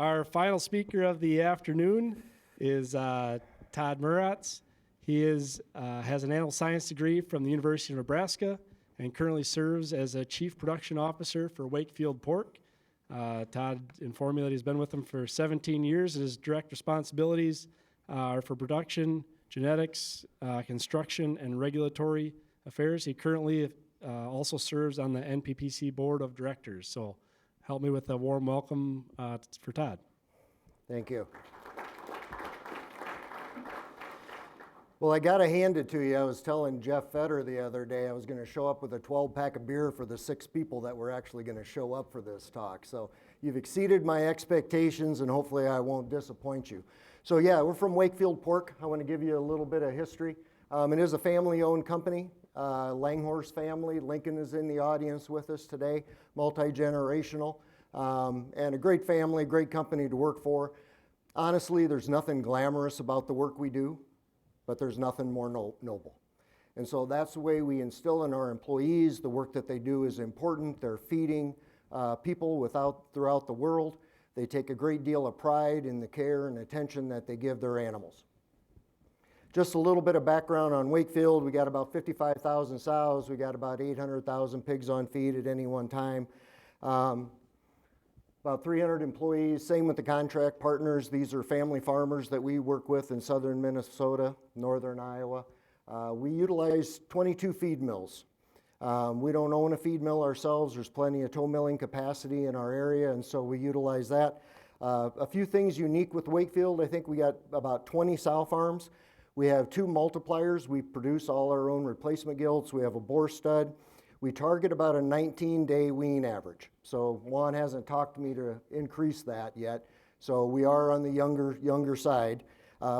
Our final speaker of the afternoon is Todd Marotz. He has an animal science degree from the University of Nebraska and currently serves as a chief production officer for Wakefield Pork. Todd informed me that he's been with them for 17 years. His direct responsibilities are for production, genetics, construction, and regulatory affairs. He currently also serves on the NPPC board of directors. So help me with a warm welcome for Todd. Thank you. Well, I got to hand it to you. I was telling Jeff Fetter the other day I was going to show up with a 12-pack of beer for the 6 people that were actually going to show up for this talk. So you've exceeded my expectations, and hopefully I won't disappoint you. So yeah, we're from Wakefield Pork. I want to give you a little bit of history. It is a family-owned company, Langhorse family. Lincoln is in the audience with us today, multi-generational, and a great family, great company to work for. Honestly, there's nothing glamorous about the work we do, but there's nothing more noble. And so that's the way we instill in our employees. The work that they do is important. They're feeding people throughout the world. They take a great deal of pride in the care and attention that they give their animals. Just a little bit of background on Wakefield. We got about 55,000 sows. We got about 800,000 pigs on feed at any one time. About 300 employees. Same with the contract partners. These are family farmers that we work with in southern Minnesota, northern Iowa. We utilize 22 feed mills. We don't own a feed mill ourselves. There's plenty of toe milling capacity in our area, and so we utilize that. A few things unique with Wakefield. I think we got about 20 sow farms. We have 2 multipliers. We produce all our own replacement gilts. We have a boar stud. We target about a 19-day wean average. So Juan hasn't talked to me to increase that yet. So we are on the younger side.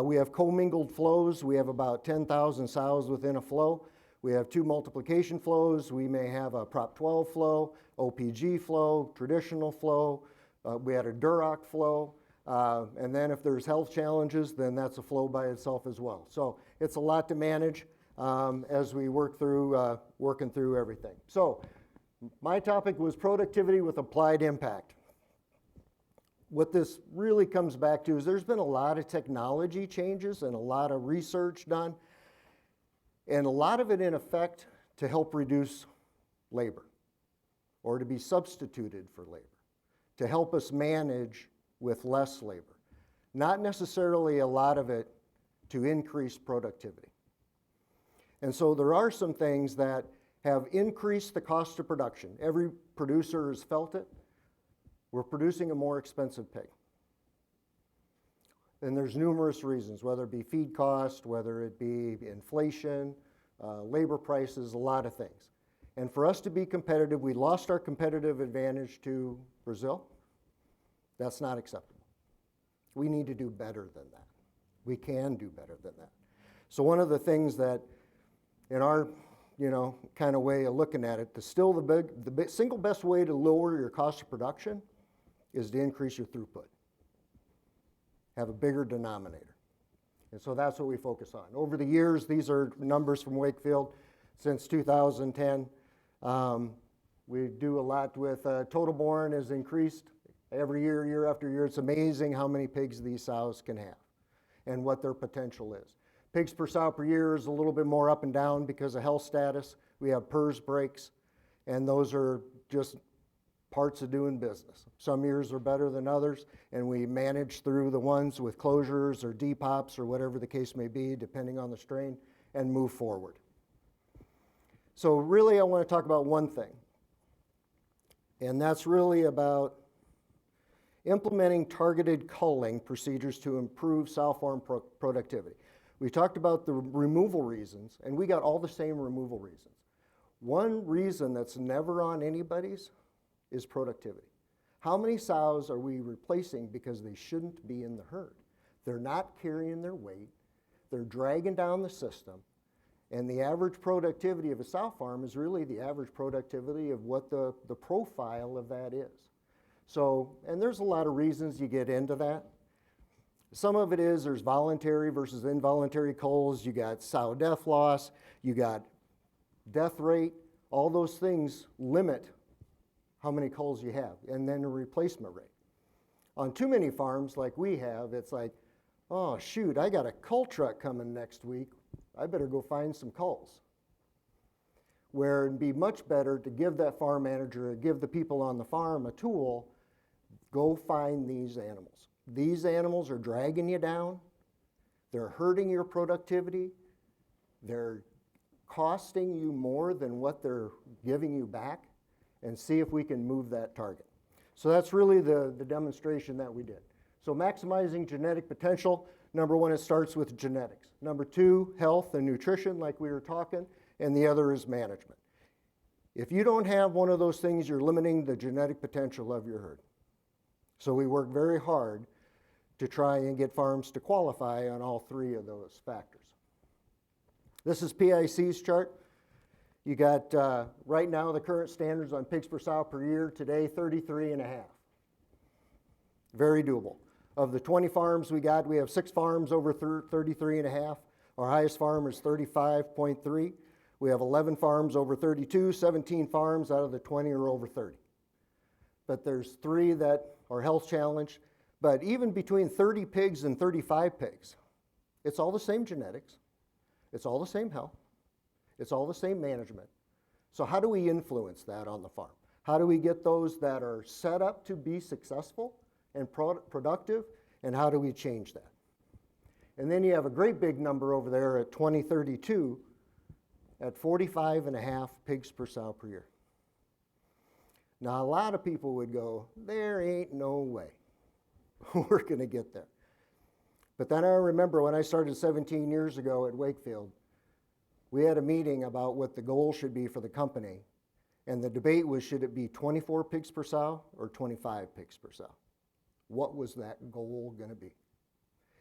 We have commingled flows. We have about 10,000 sows within a flow. We have 2 multiplication flows. We may have a Prop 12 flow, OPG flow, traditional flow. We had a Duroc flow. And then if there's health challenges, then that's a flow by itself as well. So it's a lot to manage as we work through, working through everything. So my topic was productivity with applied impact. What this really comes back to is there's been a lot of technology changes and a lot of research done, and a lot of it in effect to help reduce labor or to be substituted for labor, to help us manage with less labor. Not necessarily a lot of it to increase productivity. And so there are some things that have increased the cost of production. Every producer has felt it. We're producing a more expensive pig. And there's numerous reasons, whether it be feed cost, whether it be inflation, labor prices, a lot of things. And for us to be competitive, we lost our competitive advantage to Brazil. That's not acceptable. We need to do better than that. We can do better than that. So one of the things that in our kind of way of looking at it, the single best way to lower your cost of production is to increase your throughput. Have a bigger denominator. And so that's what we focus on. Over the years, these are numbers from Wakefield since 2010. We do a lot with total born has increased every year, year after year. It's amazing how many pigs these sows can have and what their potential is. Pigs per sow per year is a little bit more up and down because of health status. We have PRRS breaks, and those are just parts of doing business. Some years are better than others, and we manage through the ones with closures or depops or whatever the case may be, depending on the strain, and move forward. So really I want to talk about one thing, and that's really about implementing targeted culling procedures to improve sow farm productivity. We talked about the removal reasons, and we got all the same removal reasons. One reason that's never on anybody's is productivity. How many sows are we replacing because they shouldn't be in the herd? They're not carrying their weight, they're dragging down the system, and the average productivity of a sow farm is really the average productivity of what the profile of that is. So, and there's a lot of reasons you get into that. Some of it is there's voluntary versus involuntary culls. You got sow death loss. You got death rate. All those things limit how many culls you have, and then a replacement rate. On too many farms like we have, it's like, oh shoot, I got a cull truck coming next week. I better go find some culls. Where it'd be much better to give that farm manager, or give the people on the farm a tool, go find these animals. These animals are dragging you down. They're hurting your productivity. They're costing you more than what they're giving you back, and see if we can move that target. So that's really the demonstration that we did. So maximizing genetic potential, number one, it starts with genetics. Number two, health and nutrition, like we were talking, and the other is management. If you don't have one of those things, you're limiting the genetic potential of your herd. So we work very hard to try and get farms to qualify on all three of those factors. This is PIC's chart. You got, right now, the current standards on pigs per sow per year today, 33 and a half. Very doable. Of the 20 farms we got, we have 6 farms over 33 and a half. Our highest farm is 35.3. We have 11 farms over 32, 17 farms out of the 20 are over 30. But there's 3 that are health challenged. But even between 30 pigs and 35 pigs, it's all the same genetics. It's all the same health. It's all the same management. So how do we influence that on the farm? How do we get those that are set up to be successful and productive, and how do we change that? And then you have a great big number over there at 2032 at 45 and a half pigs per sow per year. Now a lot of people would go, there ain't no way we're going to get there. But then I remember when I started 17 years ago at Wakefield, we had a meeting about what the goal should be for the company, and the debate was, should it be 24 pigs per sow or 25 pigs per sow? What was that goal going to be?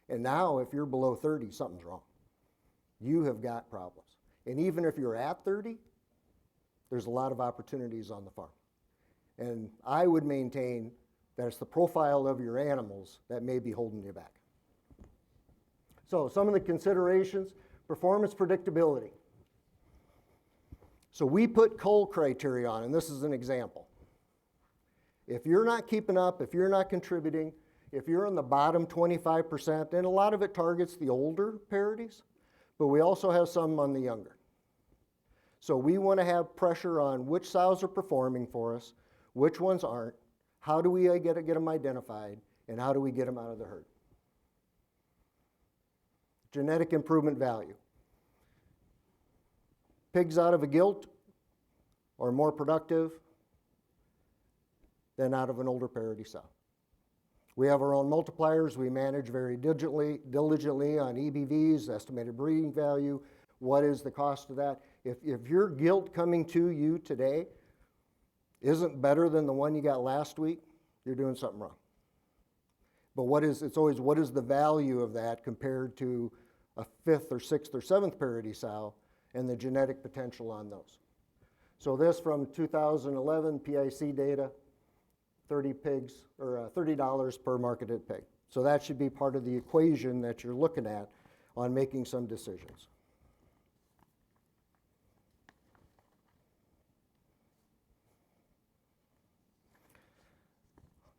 And now if you're below 30, something's wrong. You have got problems. And even if you're at 30, there's a lot of opportunities on the farm. And I would maintain that it's the profile of your animals that may be holding you back. So some of the considerations: performance predictability. So we put cull criteria on, and this is an example. If you're not keeping up, if you're not contributing, if you're in the bottom 25%, and a lot of it targets the older parities, but we also have some on the younger. So we want to have pressure on which sows are performing for us, which ones aren't, how do we get them identified, and how do we get them out of the herd. Genetic improvement value. Pigs out of a gilt are more productive than out of an older parity sow. We have our own multipliers. We manage very diligently on EBVs, estimated breeding value. What is the cost of that? If your gilt coming to you today isn't better than the one you got last week, you're doing something wrong. But it's always what is the value of that compared to a 5th or 6th or 7th parity sow and the genetic potential on those. So this from 2011 PIC data, 30 pigs or $30 per marketed pig. So that should be part of the equation that you're looking at on making some decisions.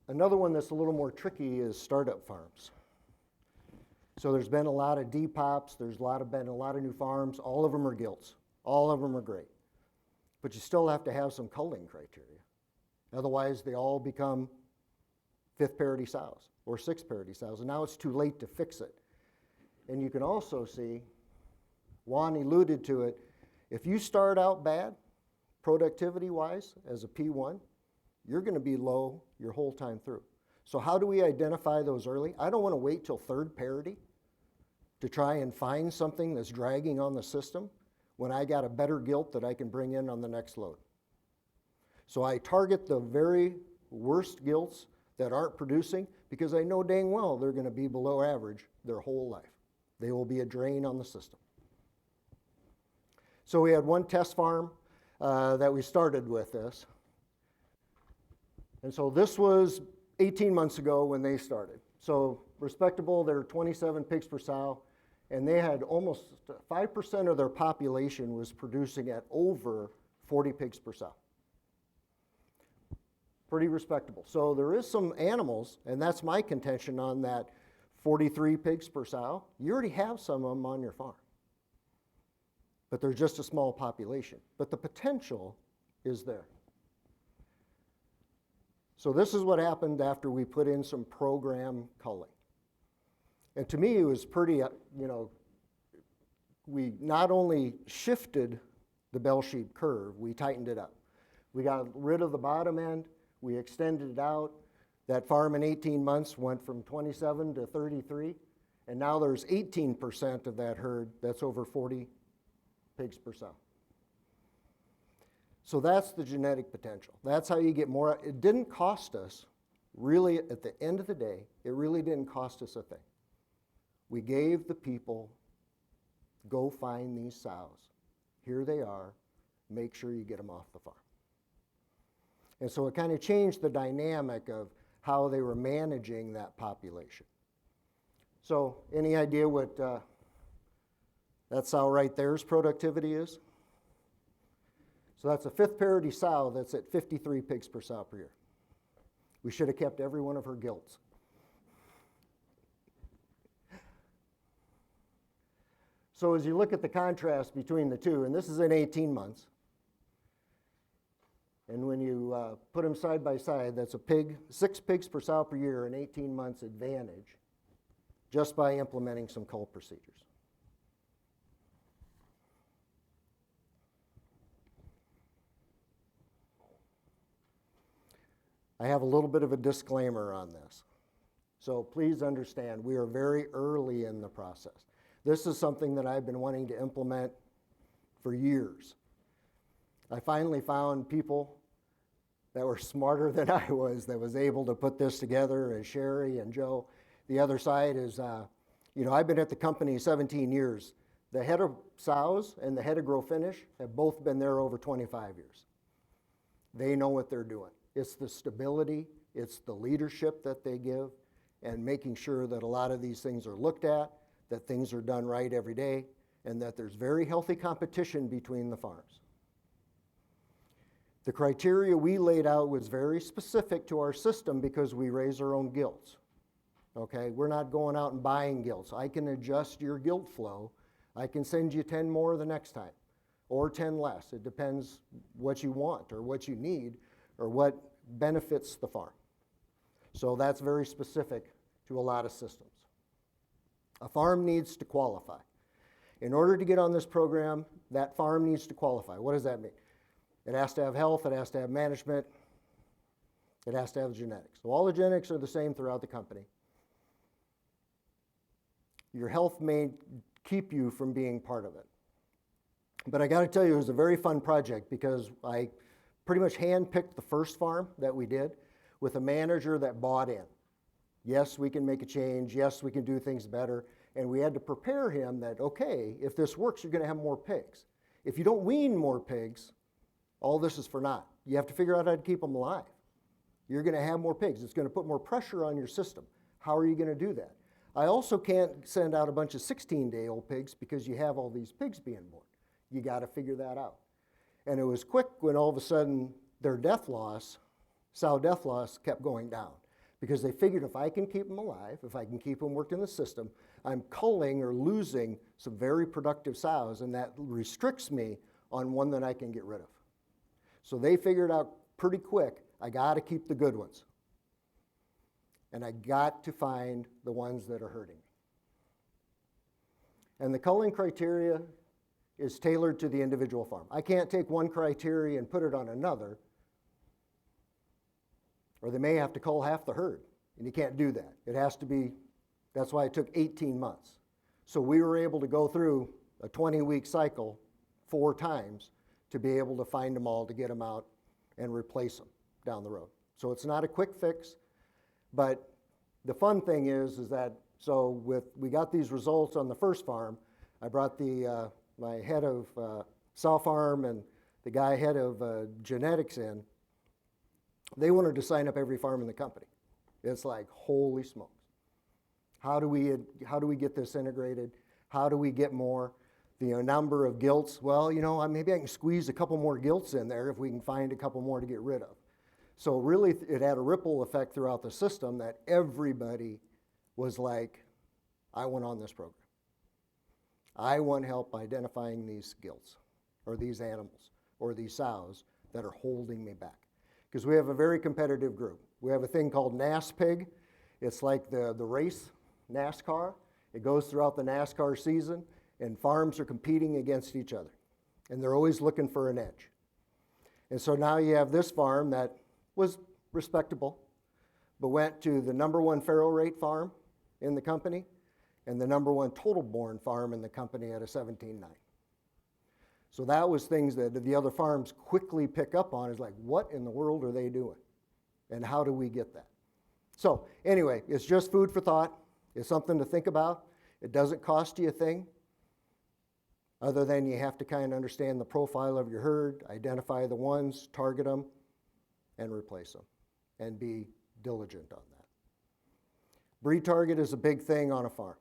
Another one that's a little more tricky is startup farms. So there's been a lot of depops, there's been a lot of new farms, all of them are gilts, all of them are great. But you still have to have some culling criteria. Otherwise they all become 5th parity sows or 6th parity sows, and now it's too late to fix it. And you can also see, Juan alluded to it, if you start out bad, productivity-wise, as a P1, you're going to be low your whole time through. So how do we identify those early? I don't want to wait till 3rd parity to try and find something that's dragging on the system when I got a better gilt that I can bring in on the next load. So I target the very worst gilts that aren't producing because I know dang well they're going to be below average their whole life. They will be a drain on the system. So we had one test farm that we started with this. And so this was 18 months ago when they started. So respectable, they're 27 pigs per sow, and they had almost 5% of their population was producing at over 40 pigs per sow. Pretty respectable. So there is some animals, and that's my contention on that 43 pigs per sow. You already have some of them on your farm. But they're just a small population. But the potential is there. So this is what happened after we put in some program culling. And to me, it was pretty, we not only shifted the bell sheep curve, we tightened it up. We got rid of the bottom end, we extended it out. That farm in 18 months went from 27 to 33, and now there's 18% of that herd that's over 40 pigs per sow. So that's the genetic potential. That's how you get more. It didn't cost us, really, at the end of the day, it really didn't cost us a thing. We gave the people, go find these sows. Here they are. Make sure you get them off the farm. And so it kind of changed the dynamic of how they were managing that population. So any idea what that sow right there's productivity is? So that's a fifth parity sow that's at 53 pigs per sow per year. We should have kept every one of her gilts. So as you look at the contrast between the two, and this is in 18 months, and when you put them side by side, that's 6 pigs per sow per year in 18 months advantage just by implementing some cull procedures. I have a little bit of a disclaimer on this. So please understand, we are very early in the process. This is something that I've been wanting to implement for years. I finally found people that were smarter than I was that was able to put this together, as Sherry and Joe. The other side is, I've been at the company 17 years. The head of sows and the head of grow finish have both been there over 25 years. They know what they're doing. It's the stability, it's the leadership that they give, and making sure that a lot of these things are looked at, that things are done right every day, and that there's very healthy competition between the farms. The criteria we laid out was very specific to our system because we raise our own gilts. Okay, we're not going out and buying gilts. I can adjust your gilt flow. I can send you 10 more the next time, or 10 less. It depends what you want or what you need or what benefits the farm. So that's very specific to a lot of systems. A farm needs to qualify. In order to get on this program, that farm needs to qualify. What does that mean? It has to have health, it has to have management, it has to have genetics. So all the genetics are the same throughout the company. Your health may keep you from being part of it. But I got to tell you, it was a very fun project because I pretty much hand-picked the first farm that we did with a manager that bought in. Yes, we can make a change. Yes, we can do things better. And we had to prepare him that, okay, if this works, you're going to have more pigs. If you don't wean more pigs, all this is for naught. You have to figure out how to keep them alive. You're going to have more pigs. It's going to put more pressure on your system. How are you going to do that? I also can't send out a bunch of 16-day-old pigs because you have all these pigs being born. You got to figure that out. And it was quick when all of a sudden their death loss, sow death loss, kept going down. Because they figured if I can keep them alive, if I can keep them working the system, I'm culling or losing some very productive sows, and that restricts me on one that I can get rid of. So they figured out pretty quick, I got to keep the good ones. And I got to find the ones that are hurting me. And the culling criteria is tailored to the individual farm. I can't take one criteria and put it on another, or they may have to cull half the herd, and you can't do that. It has to be, that's why it took 18 months. So we were able to go through a 20-week cycle 4 times to be able to find them all, to get them out and replace them down the road. So it's not a quick fix, but the fun thing is that, so we got these results on the first farm. I brought my head of sow farm and the guy head of genetics in. They wanted to sign up every farm in the company. It's like, holy smokes. How do we get this integrated? How do we get more? The number of gilts, well, maybe I can squeeze a couple more gilts in there if we can find a couple more to get rid of. So really, it had a ripple effect throughout the system that everybody was like, I want on this program. I want help identifying these gilts, or these animals, or these sows that are holding me back. Because we have a very competitive group. We have a thing called NASPIG. It's like the race, NASCAR. It goes throughout the NASCAR season, and farms are competing against each other. And they're always looking for an edge. And so now you have this farm that was respectable, but went to the #1 farrow rate farm in the company and the #1 total born farm in the company at a 17.9. So that was things that the other farms quickly pick up on, is like, what in the world are they doing? And how do we get that? So anyway, it's just food for thought. It's something to think about. It doesn't cost you a thing, other than you have to kind of understand the profile of your herd, identify the ones, target them, and replace them, and be diligent on that. Breed target is a big thing on a farm.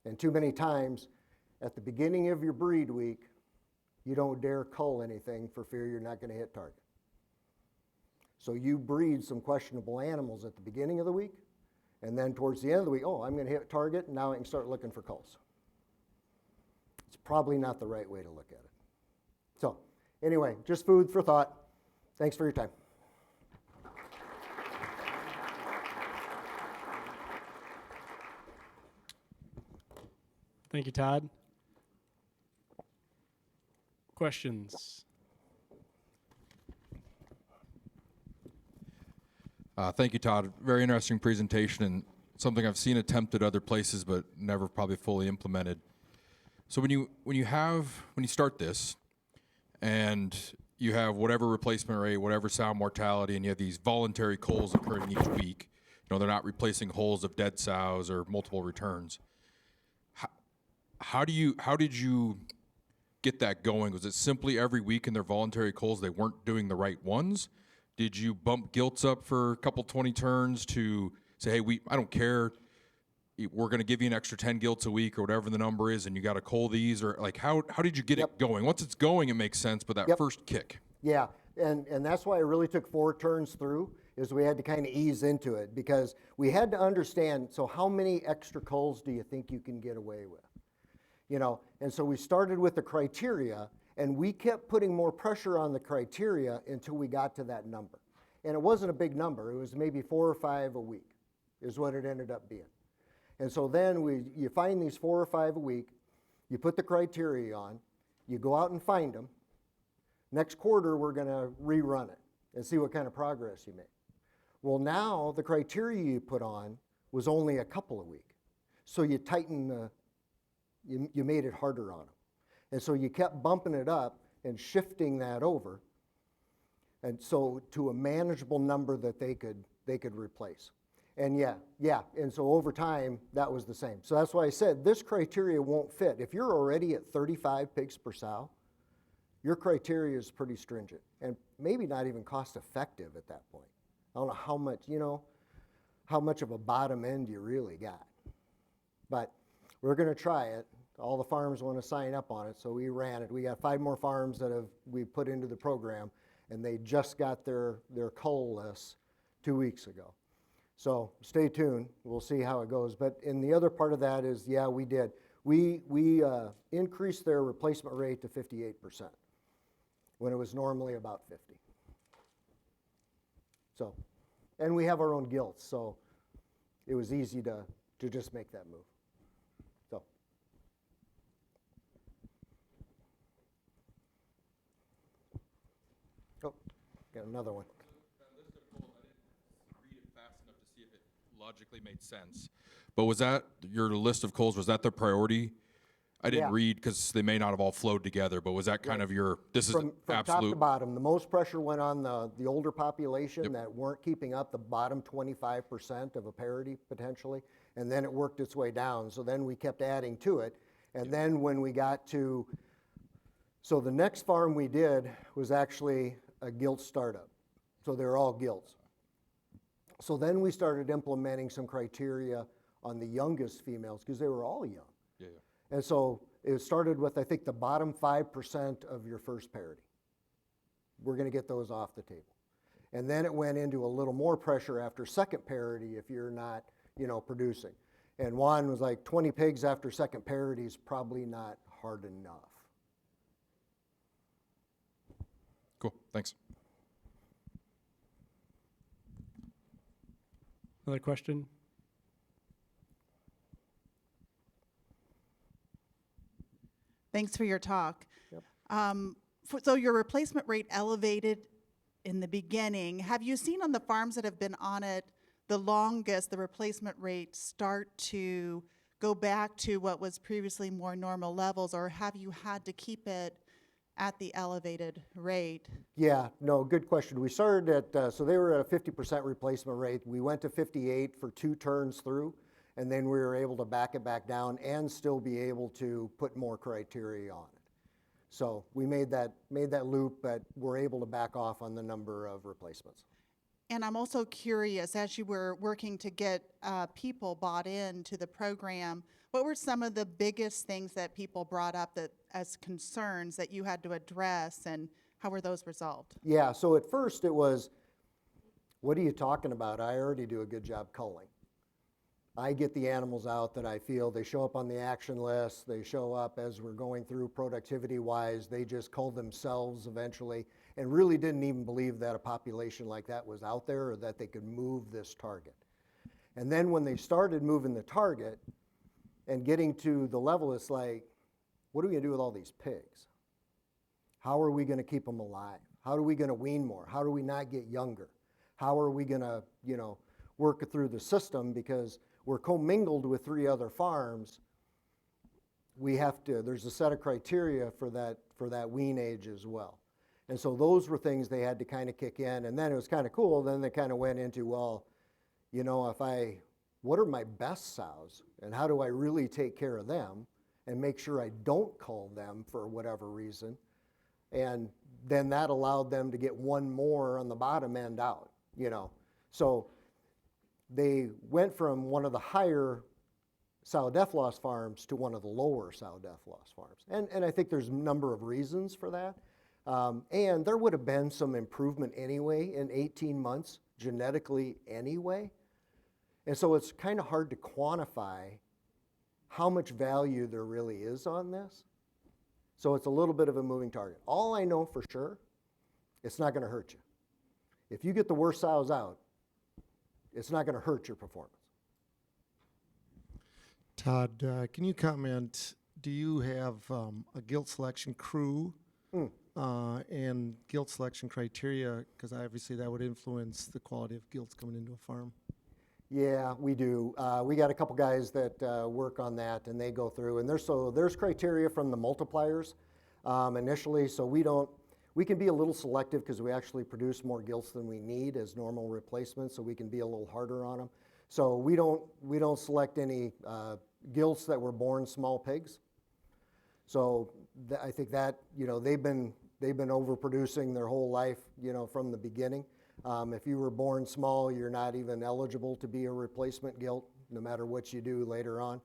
And too many times, at the beginning of your breed week, you don't dare cull anything for fear you're not going to hit target. So you breed some questionable animals at the beginning of the week, and then towards the end of the week, oh, I'm going to hit target, and now I can start looking for culls. It's probably not the right way to look at it. So anyway, just food for thought. Thanks for your time. Thank you, Todd. Questions? Thank you, Todd. Very interesting presentation, and something I've seen attempted other places but never probably fully implemented. So when you start this, and you have whatever replacement rate, whatever sow mortality, and you have these voluntary culls occurring each week, they're not replacing hulls of dead sows or multiple returns. How did you get that going? Was it simply every week in their voluntary culls they weren't doing the right ones? Did you bump gilts up for a couple 20 turns to say, hey, I don't care, we're going to give you an extra 10 gilts a week or whatever the number is, and you got to cull these? Or like, how did you get it going? Once it's going, it makes sense, but that first kick. Yeah, and that's why it really took 4 turns through, is we had to kind of ease into it, because we had to understand, so how many extra culls do you think you can get away with? And so we started with the criteria, and we kept putting more pressure on the criteria until we got to that number. And it wasn't a big number. It was maybe 4 or 5 a week is what it ended up being. And so then you find these 4 or 5 a week, you put the criteria on, you go out and find them. Next quarter, we're going to rerun it and see what kind of progress you make. Well, now the criteria you put on was only a couple a week. So you tighten you made it harder on them. And so you kept bumping it up and shifting that over, and so to a manageable number that they could replace. And and so over time, that was the same. So that's why I said this criteria won't fit. If you're already at 35 pigs per sow, your criteria is pretty stringent and maybe not even cost effective at that point. I don't know how much of a bottom end you really got. But we're going to try it. All the farms want to sign up on it, so we ran it. We got 5 more farms that we put into the program, and they just got their cull lists 2 weeks ago. So stay tuned. We'll see how it goes. But in the other part of that is, we did. We increased their replacement rate to 58% when it was normally about 50. So, and we have our own gilts, so it was easy to just make that move. So. Oh, got another one. That list of culls, I didn't read it fast enough to see if it logically made sense. But was that your list of culls? Was that the priority? I didn't read because they may not have all flowed together, but was that kind of your, from absolute? Top to bottom, the most pressure went on the older population that weren't keeping up, the bottom 25% of a parity potentially, and then it worked its way down. So then we kept adding to it. And then when we got to, so the next farm we did was actually a gilt startup. So they're all gilts. So then we started implementing some criteria on the youngest females because they were all young. Yeah. And so it started with, I think, the bottom 5% of your first parity. We're going to get those off the table. And then it went into a little more pressure after second parity if you're not, producing. And Juan was like, 20 pigs after second parity is probably not hard enough. Cool, thanks. Another question? Thanks for your talk. Yep. So your replacement rate elevated in the beginning. Have you seen on the farms that have been on it the longest, the replacement rate start to go back to what was previously more normal levels, or have you had to keep it at the elevated rate? Yeah, no, good question. We started at, so they were at a 50% replacement rate. We went to 58 for 2 turns through, and then we were able to back it back down and still be able to put more criteria on it. So we made that loop, but we're able to back off on the number of replacements. And I'm also curious, as you were working to get people bought into the program, what were some of the biggest things that people brought up that as concerns that you had to address, and how were those resolved? Yeah, so at first it was, what are you talking about? I already do a good job culling. I get the animals out that I feel, they show up on the action list, they show up as we're going through productivity-wise, they just cull themselves eventually, and really didn't even believe that a population like that was out there or that they could move this target. And then when they started moving the target and getting to the level, it's like, what are we gonna do with all these pigs? How are we gonna keep them alive? How are we gonna wean more? How do we not get younger? How are we gonna, work through the system? Because we're commingled with 3 other farms. We have to, there's a set of criteria for that wean age as well. And so those were things they had to kind of kick in. And then it was kind of cool. Then they kind of went into, well, what are my best sows? And how do I really take care of them and make sure I don't cull them for whatever reason? And then that allowed them to get 1 more on the bottom end out, So they went from one of the higher sow death loss farms to one of the lower sow death loss farms. And I think there's a number of reasons for that. And there would have been some improvement anyway in 18 months, genetically anyway. And so it's kind of hard to quantify how much value there really is on this. So it's a little bit of a moving target. All I know for sure, it's not going to hurt you. If you get the worst sows out, it's not going to hurt your performance. Todd, can you comment, do you have a gilt selection crew and gilt selection criteria? Because obviously that would influence the quality of gilts coming into a farm. Yeah, we do. We got a couple guys that work on that, and they go through. And there's criteria from the multipliers initially, so we can be a little selective because we actually produce more gilts than we need as normal replacements, so we can be a little harder on them. So we don't select any gilts that were born small pigs. So I think that they've been overproducing their whole life from the beginning. If you were born small, you're not even eligible to be a replacement gilt, no matter what you do later on.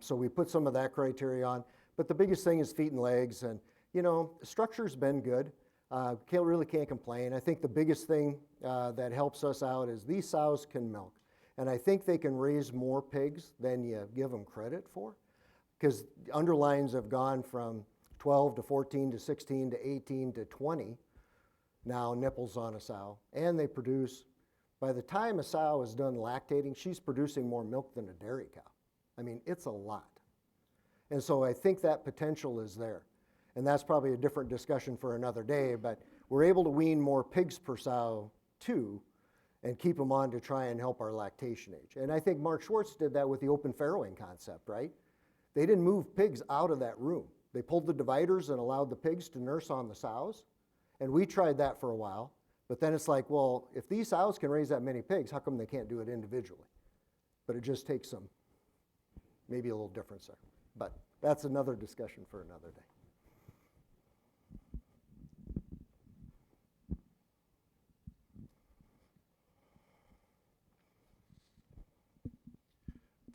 So we put some of that criteria on. But the biggest thing is feet and legs, and structure's been good. Really can't complain. I think the biggest thing that helps us out is these sows can milk. And I think they can raise more pigs than you give them credit for, because underlines have gone from 12 to 14 to 16 to 18 to 20 now nipples on a sow. And they produce, by the time a sow is done lactating, she's producing more milk than a dairy cow. I mean, it's a lot. And so I think that potential is there. And that's probably a different discussion for another day, but we're able to wean more pigs per sow too, and keep them on to try and help our lactation age. And I think Mark Schwartz did that with the open farrowing concept, right? They didn't move pigs out of that room. They pulled the dividers and allowed the pigs to nurse on the sows. And we tried that for a while, but then it's like, well, if these sows can raise that many pigs, how come they can't do it individually? But it just takes some, maybe a little difference there. But that's another discussion for another day.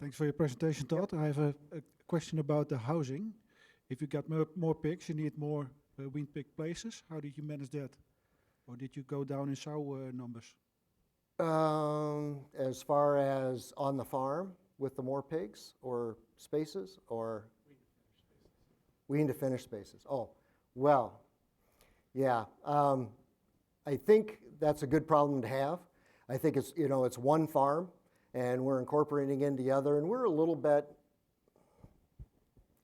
Thanks for your presentation, Todd. I have a question about the housing. If you got more pigs, you need more weaned pig places. How did you manage that? or did you go down in sow numbers? As far as on the farm with the more pigs or spaces, or? Wean to finish spaces. Oh, well, yeah. I think that's a good problem to have. I think it's, you know, it's one farm and we're incorporating into the other, and we're a little bit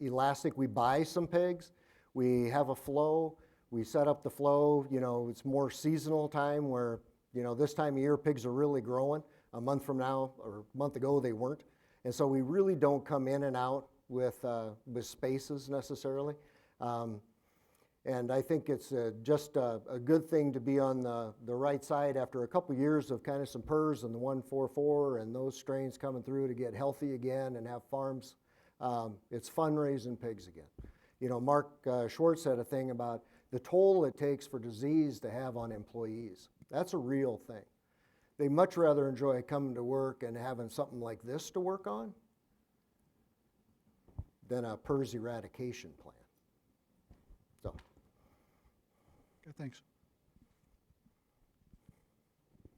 elastic. We buy some pigs, we have a flow, we set up the flow, you know, it's more seasonal time where, you know, this time of year pigs are really growing. A month from now or a month ago they weren't. And so we really don't come in and out with spaces necessarily. And I think it's just a good thing to be on the right side after a couple years of kind of some PRRS and the 144 and those strains coming through to get healthy again and have farms. It's fun raising pigs again. You know, Mark Schwartz said a thing about the toll it takes for disease to have on employees. That's a real thing. They much rather enjoy coming to work and having something like this to work on than a PRRS eradication plan. So. Okay, thanks.